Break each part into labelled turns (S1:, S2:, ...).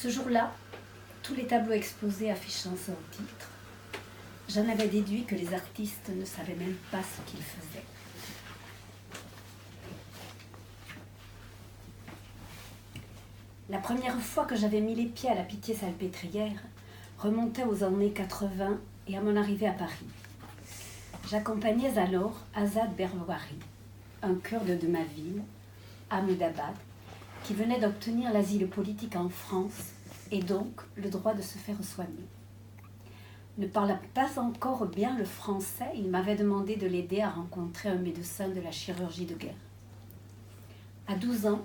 S1: Ce jour-là, tous les tableaux exposés affichant son titre, j'en avais déduit que les artistes ne savaient même pas ce qu'ils faisaient. La première fois que j'avais mis les pieds à la Pitié-Salpêtrière remontait aux années 80 et à mon arrivée à Paris. J'accompagnais alors Azad Berwari, un kurde de ma ville, Ahmedabad, qui venait d'obtenir l'asile politique en France et donc le droit de se faire soigner. Ne parlant pas encore bien le français, il m'avait demandé de l'aider à rencontrer un médecin de la chirurgie de guerre. À 12 ans,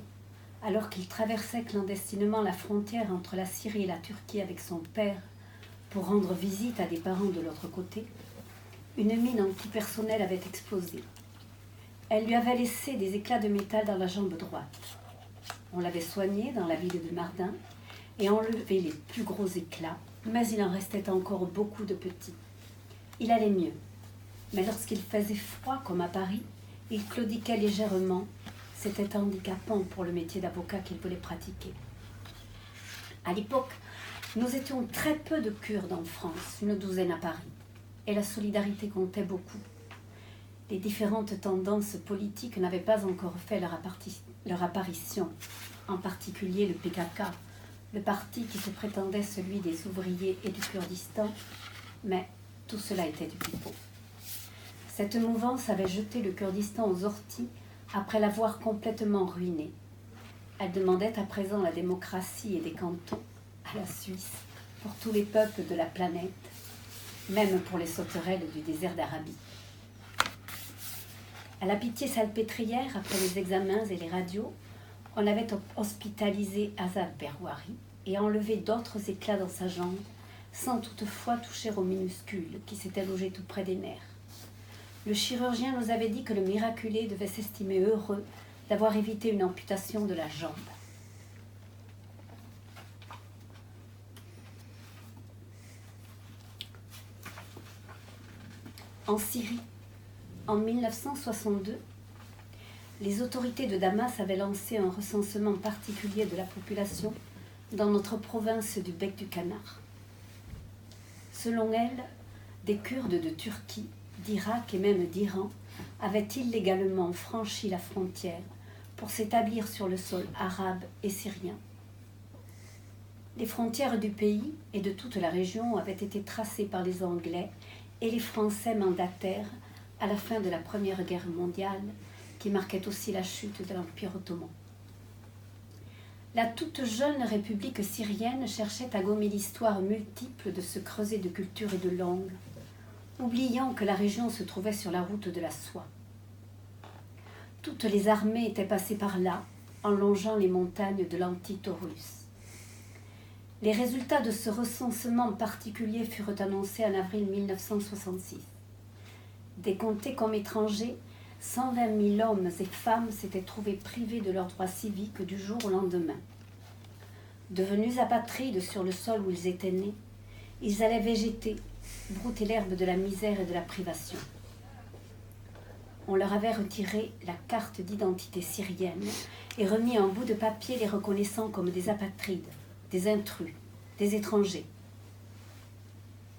S1: alors qu'il traversait clandestinement la frontière entre la Syrie et la Turquie avec son père pour rendre visite à des parents de l'autre côté, une mine antipersonnelle avait explosé. Elle lui avait laissé des éclats de métal dans la jambe droite. On l'avait soigné dans la ville de Mardin et enlevé les plus gros éclats, mais il en restait encore beaucoup de petits. Il allait mieux, mais lorsqu'il faisait froid comme à Paris, il claudiquait légèrement. C'était handicapant pour le métier d'avocat qu'il voulait pratiquer. À l'époque, nous étions très peu de Kurdes en France, une douzaine à Paris, et la solidarité comptait beaucoup. Les différentes tendances politiques n'avaient pas encore fait leur apparition, en particulier le PKK, le parti qui se prétendait celui des ouvriers et du Kurdistan, mais tout cela était du pipeau. Cette mouvance avait jeté le Kurdistan aux orties après l'avoir complètement ruiné. Elle demandait à présent la démocratie et des cantons à la Suisse pour tous les peuples de la planète, même pour les sauterelles du désert d'Arabie. À la Pitié-Salpêtrière, après les examens et les radios, on avait hospitalisé Azad Berwari et enlevé d'autres éclats dans sa jambe, sans toutefois toucher au minuscule qui s'était logé tout près des nerfs. Le chirurgien nous avait dit que le miraculé devait s'estimer heureux d'avoir évité une amputation de la jambe. En Syrie, en 1962, les autorités de Damas avaient lancé un recensement particulier de la population dans notre province du Bec du Canard. Selon elle, des Kurdes de Turquie, d'Irak et même d'Iran avaient illégalement franchi la frontière pour s'établir sur le sol arabe et syrien. Les frontières du pays et de toute la région avaient été tracées par les Anglais et les Français mandataires à la fin de la Première Guerre mondiale, qui marquait aussi la chute de l'Empire ottoman. La toute jeune République syrienne cherchait à gommer l'histoire multiple de ce creuset de culture et de langue, oubliant que la région se trouvait sur la route de la soie. Toutes les armées étaient passées par là, en longeant les montagnes de l'Anti-Taurus. Les résultats de ce recensement particulier furent annoncés en avril 1966. Décomptés comme étrangers, 120 000 hommes et femmes s'étaient trouvés privés de leurs droits civiques du jour au lendemain. Devenus apatrides sur le sol où ils étaient nés, ils allaient végéter, brouter l'herbe de la misère et de la privation. On leur avait retiré la carte d'identité syrienne et remis un bout de papier les reconnaissant comme des apatrides, des intrus, des étrangers.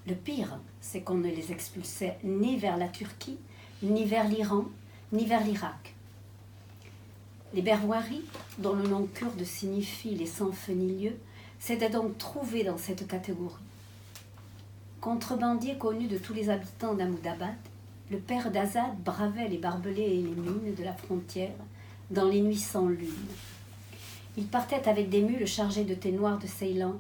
S1: Le pire, c'est qu'on ne les expulsait ni vers la Turquie, ni vers l'Iran, ni vers l'Irak. Les Berwari, dont le nom kurde signifie les sans feu ni lieu, s'étaient donc trouvés dans cette catégorie. Contrebandier connu de tous les habitants d'Ahmedabad, le père d'Azad bravait les barbelés et les mines de la frontière dans les nuits sans lune. Il partait avec des mules chargées de thé noir de Ceylan,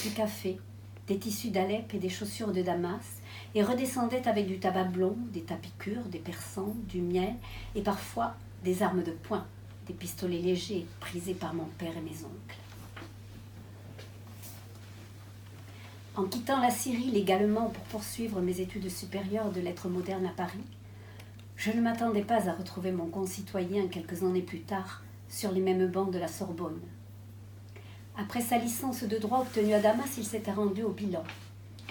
S1: du café, des tissus d'Alep et des chaussures de Damas, et redescendait avec du tabac blond, des tapis kurdes, des persans, du miel et parfois des armes de poing, des pistolets légers prisés par mon père et mes oncles. En quittant la Syrie légalement pour poursuivre mes études supérieures de lettres modernes à Paris, je ne m'attendais pas à retrouver mon concitoyen quelques années plus tard sur les mêmes bancs de la Sorbonne. Après sa licence de droit obtenue à Damas, il s'était rendu au bilan,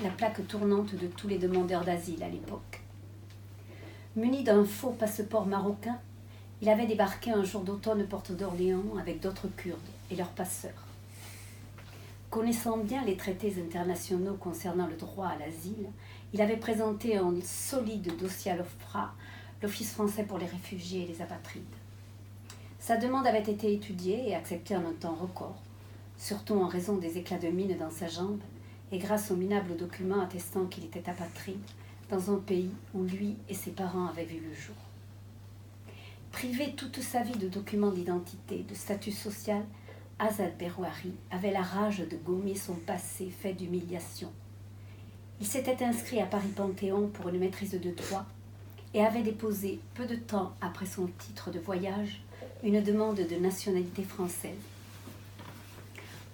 S1: la plaque tournante de tous les demandeurs d'asile à l'époque. Muni d'un faux passeport marocain, il avait débarqué un jour d'automne porte d'Orléans avec d'autres Kurdes et leurs passeurs. Connaissant bien les traités internationaux concernant le droit à l'asile, il avait présenté un solide dossier à l'OFPRA, l'Office français pour les réfugiés et les apatrides. Sa demande avait été étudiée et acceptée en un temps record, surtout en raison des éclats de mine dans sa jambe et grâce au minable document attestant qu'il était apatride dans un pays où lui et ses parents avaient vu le jour. Privé toute sa vie de documents d'identité, de statut social, Azad Berouari avait la rage de gommer son passé fait d'humiliation. Il s'était inscrit à Paris-Panthéon pour une maîtrise de droit et avait déposé, peu de temps après son titre de voyage, une demande de nationalité française.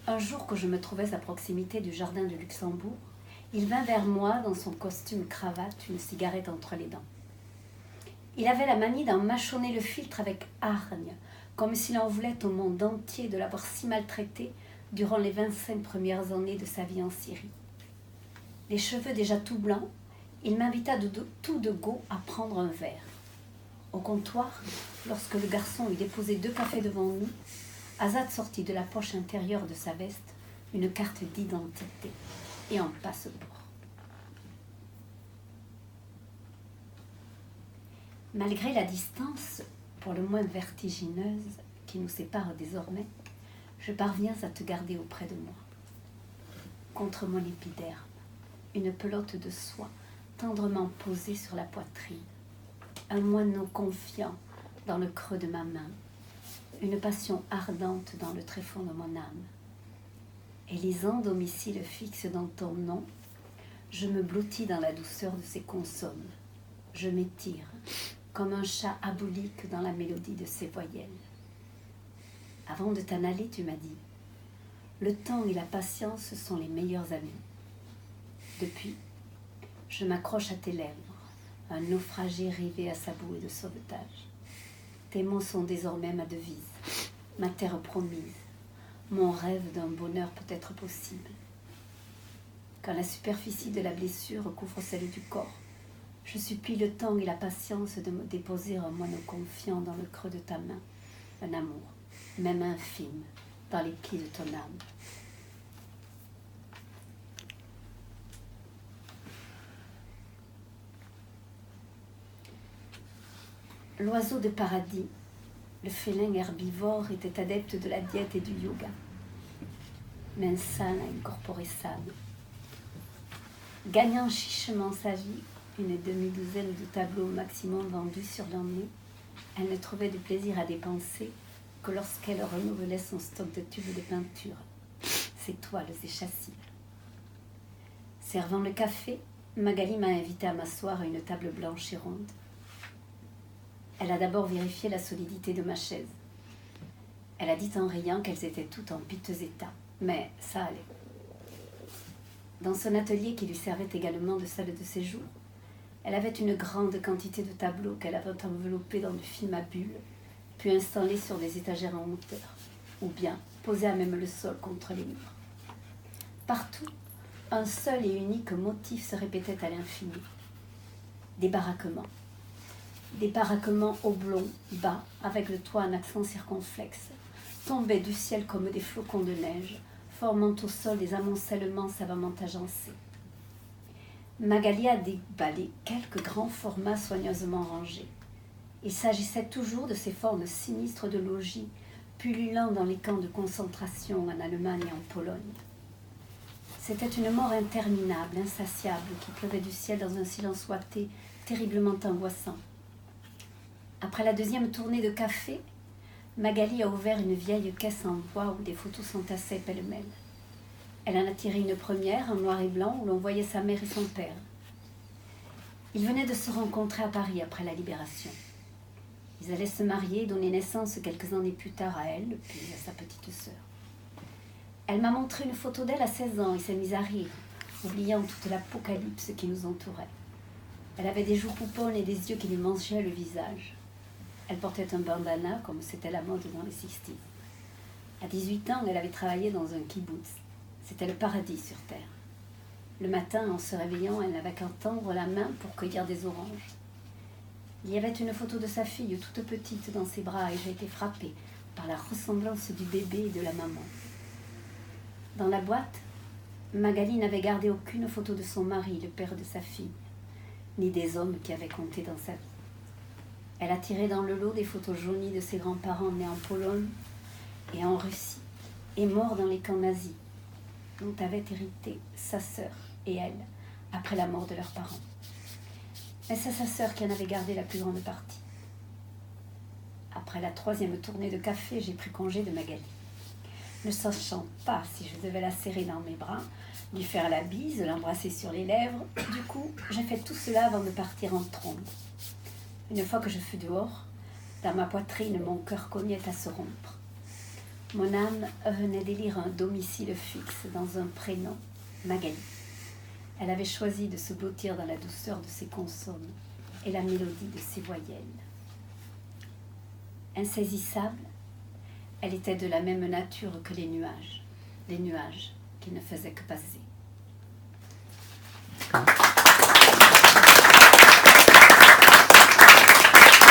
S1: Un jour que je me trouvais à proximité du jardin du Luxembourg, il vint vers moi dans son costume cravate, une cigarette entre les dents. Il avait la manie d'en mâchonner le filtre avec hargne, comme s'il en voulait au monde entier de l'avoir si maltraité durant les 25 premières années de sa vie en Syrie. Les cheveux déjà tout blancs, il m'invita tout de go à prendre un verre. Au comptoir, lorsque le garçon eut déposé 2 cafés devant nous, Azad sortit de la poche intérieure de sa veste une carte d'identité et un passeport. Malgré la distance, pour le moins vertigineuse, qui nous sépare désormais, je parviens à te garder auprès de moi. Contre mon épiderme, une pelote de soie tendrement posée sur la poitrine, un moineau confiant dans le creux de ma main, une passion ardente dans le tréfonds de mon âme. Élisant domicile fixe dans ton nom, je me blottis dans la douceur de ses consonnes. Je m'étire, comme un chat abolique dans la mélodie de ses voyelles. Avant de t'en aller, tu m'as dit, le temps et la patience sont les meilleurs amis. Depuis, je m'accroche à tes lèvres, un naufragé rivé à sa bouée de sauvetage. Tes mots sont désormais ma devise, ma terre promise, mon rêve d'un bonheur peut-être possible. Quand la superficie de la blessure recouvre celle du corps, je supplie le temps et la patience de me déposer un moineau confiant dans le creux de ta main, un amour, même infime, dans les plis de ton âme. L'oiseau de paradis, le félin herbivore, était adepte de la diète et du yoga. Main sana, incorporé sane. Gagnant chichement sa vie, une demi-douzaine de tableaux au maximum vendus sur l'année, elle ne trouvait de plaisir à dépenser que lorsqu'elle renouvelait son stock de tubes de peinture, ses toiles et châssis. Servant le café, Magali m'a invité à m'asseoir à une table blanche et ronde. Elle a d'abord vérifié la solidité de ma chaise. Elle a dit en riant qu'elles étaient toutes en piteux état, mais ça allait. Dans son atelier qui lui servait également de salle de séjour, elle avait une grande quantité de tableaux qu'elle avait enveloppés dans du film à bulles, puis installés sur des étagères en hauteur, ou bien posés à même le sol contre les murs. Partout, un seul et unique motif se répétait à l'infini. Des baraquements. Des baraquements oblongs, bas, avec le toit en accent circonflexe, tombaient du ciel comme des flocons de neige, formant au sol des amoncellements savamment agencés. Magali a déballé quelques grands formats soigneusement rangés. Il s'agissait toujours de ces formes sinistres de logis, pullulant dans les camps de concentration en Allemagne et en Pologne. C'était une mort interminable, insatiable, qui pleuvait du ciel dans un silence ouaté, terriblement angoissant. Après la deuxième tournée de café, Magali a ouvert une vieille caisse en bois où des photos s'entassaient pêle-mêle. Elle en a tiré une première en noir et blanc où l'on voyait sa mère et son père. Ils venaient de se rencontrer à Paris après la Libération. Ils allaient se marier et donner naissance quelques années plus tard à elle, puis à sa petite sœur. Elle m'a montré une photo d'elle à 16 ans et s'est mise à rire, oubliant toute l'apocalypse qui nous entourait. Elle avait des joues pouponnes et des yeux qui lui mangeaient le visage. Elle portait un bandana, comme c'était la mode dans les 60s. À 18 ans, elle avait travaillé dans un kibbutz. C'était le paradis sur terre. Le matin, en se réveillant, elle n'avait qu'à tendre la main pour cueillir des oranges. Il y avait une photo de sa fille toute petite dans ses bras et j'ai été frappée par la ressemblance du bébé et de la maman. Dans la boîte, Magali n'avait gardé aucune photo de son mari, le père de sa fille, ni des hommes qui avaient compté dans sa vie. Elle a tiré dans le lot des photos jaunies de ses grands-parents nés en Pologne et en Russie, et morts dans les camps nazis, dont avaient hérité sa sœur et elle, après la mort de leurs parents. Mais c'est sa sœur qui en avait gardé la plus grande partie. Après la 3e tournée de café, j'ai pris congé de Magali. Ne sachant pas si je devais la serrer dans mes bras, lui faire la bise, l'embrasser sur les lèvres, du coup, j'ai fait tout cela avant de partir en trombe. Une fois que je fus dehors, dans ma poitrine, mon cœur cognait à se rompre. Mon âme venait d'élire un domicile fixe dans un prénom, Magali. Elle avait choisi de se blottir dans la douceur de ses consonnes et la mélodie de ses voyelles. Insaisissable, elle était de la même nature que les nuages qui ne faisaient que passer.